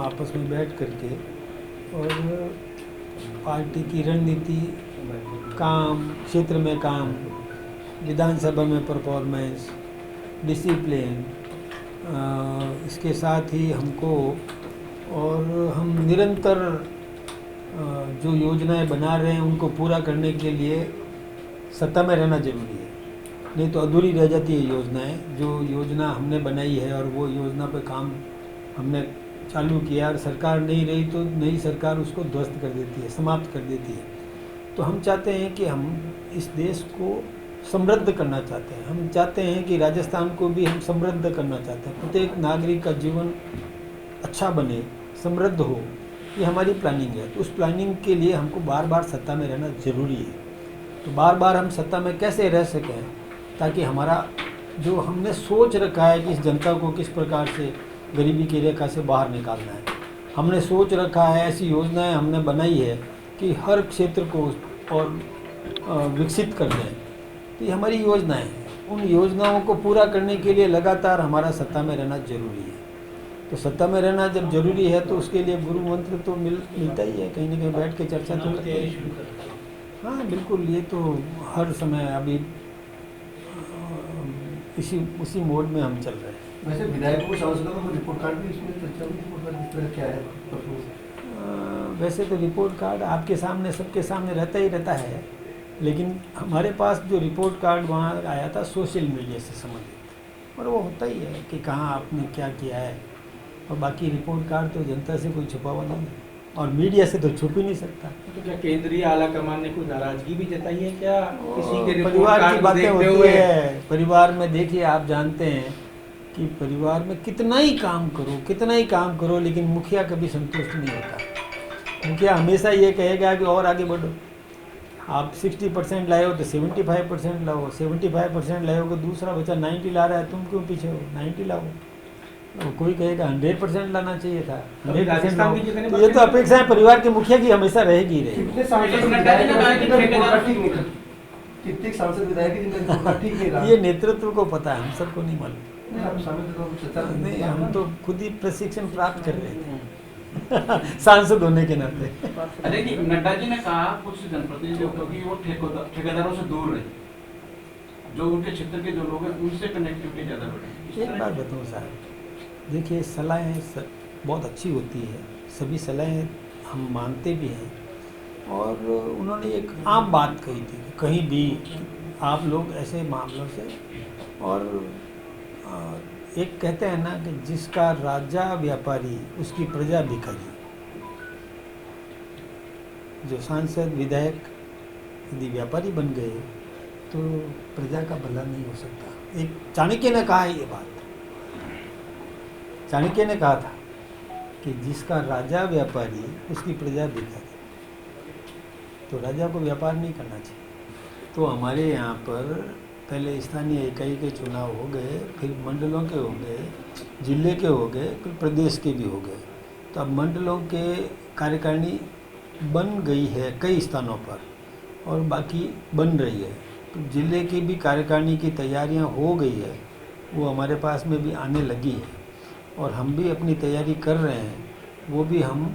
आपस में बैठ करके और पार्टी की रणनीति, काम, क्षेत्र में काम, विधानसभा में परफॉर्मेंस, डिसिप्लिन, इसके साथ ही हमको और हम निरंतर जो योजनाएं बना रहे हैं उनको पूरा करने के लिए सत्ता में रहना जरूरी है, नहीं तो अधूरी रह जाती है योजनाएं। जो योजना हमने बनाई है और वो योजना पे काम हमने चालू किया और सरकार नहीं रही तो नई सरकार उसको ध्वस्त कर देती है, समाप्त कर देती है। तो हम चाहते हैं कि हम इस देश को समृद्ध करना चाहते हैं। हम चाहते हैं कि राजस्थान को भी हम समृद्ध करना चाहते हैं। प्रत्येक नागरिक का जीवन अच्छा बने, समृद्ध हो, ये हमारी प्लानिंग है। तो उस प्लानिंग के लिए हमको बार बार सत्ता में रहना जरूरी है। तो बार बार हम सत्ता में कैसे रह सकें ताकि हमारा जो हमने सोच रखा है कि इस जनता को किस प्रकार से गरीबी की रेखा से बाहर निकालना है, हमने सोच रखा है, ऐसी योजनाएं हमने बनाई है कि हर क्षेत्र को और विकसित कर दें। तो ये हमारी योजनाएं हैं। उन योजनाओं को पूरा करने के लिए लगातार हमारा सत्ता में रहना जरूरी है। तो सत्ता में रहना जब जरूरी है तो उसके लिए गुरु मंत्र तो मिलता ही है, कहीं ना कहीं बैठ के चर्चा तो करते हैं। हाँ बिल्कुल, ये तो हर समय अभी उसी मोड में हम चल रहे हैं। वैसे विधायकों को सांसदों को रिपोर्ट कार्ड भी इसमें चर्चा हुई, रिपोर्ट कार्ड किस तरह क्या है? वैसे तो रिपोर्ट कार्ड आपके सामने, सबके सामने रहता है, लेकिन हमारे पास जो रिपोर्ट कार्ड वहाँ आया था सोशल मीडिया से संबंधित, और वो होता ही है कि कहाँ आपने क्या किया है, और बाकी रिपोर्ट कार्ड तो जनता से कोई छुपा हुआ नहीं है और मीडिया से तो छुप ही नहीं सकता। तो क्या केंद्रीय आला कमान ने कोई नाराजगी भी जताई है क्या किसी के रिपोर्ट परिवार कार्ड की बातें देखते होती हुए? है परिवार में। देखिए, आप जानते हैं कि परिवार में कितना ही काम करो लेकिन मुखिया कभी संतुष्ट नहीं होता। मुखिया हमेशा ये कहेगा कि और आगे बढ़ो। आप 60% लाए हो तो 75% लाओ, 75% लाए हो तो दूसरा बच्चा 90 ला रहा है, तुम क्यों पीछे हो, 90 लाओ। तो कोई कहेगा 100% लाना चाहिए था, 100% लाओ। तो ये तो अपेक्षा है परिवार के मुखिया की हमेशा रहेगी। कितने सांसद विधायक जिनका रिपोर्ट कार्ड ठीक नहीं रहा? ये नेतृत्व को पता है, हम सबको नहीं मालूम। नहीं, नहीं, हम तो खुद ही प्रशिक्षण प्राप्त कर रहे थे सांसद होने के नाते। अरे कि नड्डा जी ने कहा कुछ जनप्रतिनिधियों को कि वो ठेकेदारों से दूर रहे, जो उनके क्षेत्र के जो लोग हैं उनसे कनेक्टिविटी ज़्यादा बढ़े। एक बात बताऊँ साहब, देखिए सलाहें बहुत अच्छी होती है, सभी सलाहें हम मानते भी हैं। और उन्होंने एक आम बात कही थी कि कहीं भी आप लोग ऐसे मामलों से, और एक कहते हैं ना कि जिसका राजा व्यापारी उसकी प्रजा भिखारी। जो सांसद विधायक यदि व्यापारी बन गए तो प्रजा का भला नहीं हो सकता। एक चाणक्य ने कहा है ये बात, चाणक्य ने कहा था कि जिसका राजा व्यापारी उसकी प्रजा भिखारी। तो राजा को व्यापार नहीं करना चाहिए। तो हमारे यहाँ पर पहले स्थानीय इकाई के चुनाव हो गए, फिर मंडलों के हो गए, जिले के हो गए, फिर प्रदेश के भी हो गए। तो अब मंडलों के कार्यकारिणी बन गई है कई स्थानों पर और बाकी बन रही है। तो जिले की भी कार्यकारिणी की तैयारियां हो गई है, वो हमारे पास में भी आने लगी है और हम भी अपनी तैयारी कर रहे हैं। वो भी हम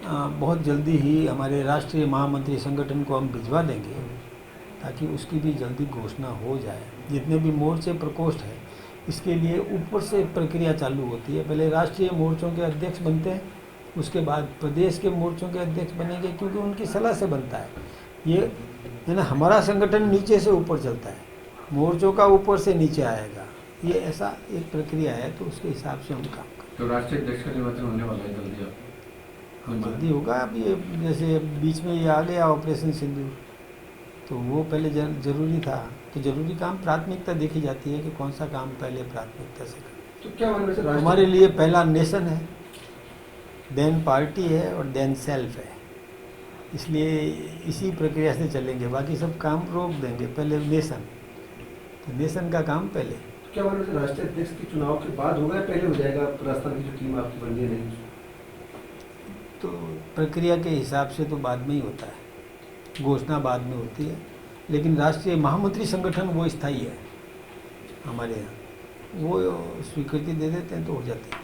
बहुत जल्दी ही हमारे राष्ट्रीय महामंत्री संगठन को हम भिजवा देंगे ताकि उसकी भी जल्दी घोषणा हो जाए। जितने भी मोर्चे प्रकोष्ठ है इसके लिए ऊपर से प्रक्रिया चालू होती है। पहले राष्ट्रीय मोर्चों के अध्यक्ष बनते हैं, उसके बाद प्रदेश के मोर्चों के अध्यक्ष बनेंगे, क्योंकि उनकी सलाह से बनता है। ये है ना, हमारा संगठन नीचे से ऊपर चलता है, मोर्चों का ऊपर से नीचे आएगा, ये ऐसा एक प्रक्रिया है। तो उसके हिसाब से हम काम करें। तो राष्ट्रीय अध्यक्ष का निर्वाचन होने वाला है जल्दी? जल्दी होगा। अब ये जैसे बीच में ये आ गया ऑपरेशन सिंधु, तो वो पहले जरूरी था। तो जरूरी काम प्राथमिकता देखी जाती है कि कौन सा काम पहले प्राथमिकता से करें। तो क्या हमारे लिए पहला नेशन है, देन पार्टी है और देन सेल्फ है। इसलिए इसी प्रक्रिया से चलेंगे, बाकी सब काम रोक देंगे। पहले नेशन, तो नेशन का काम पहले। क्या राष्ट्रीय अध्यक्ष के चुनाव के बाद होगा या पहले हो जाएगा? राजस्थान की जो टीम आपकी बन रही है, तो प्रक्रिया के हिसाब से तो बाद में ही होता है, घोषणा बाद में होती है। लेकिन राष्ट्रीय महामंत्री संगठन वो स्थायी है हमारे यहाँ, वो स्वीकृति दे देते हैं तो हो जाती है।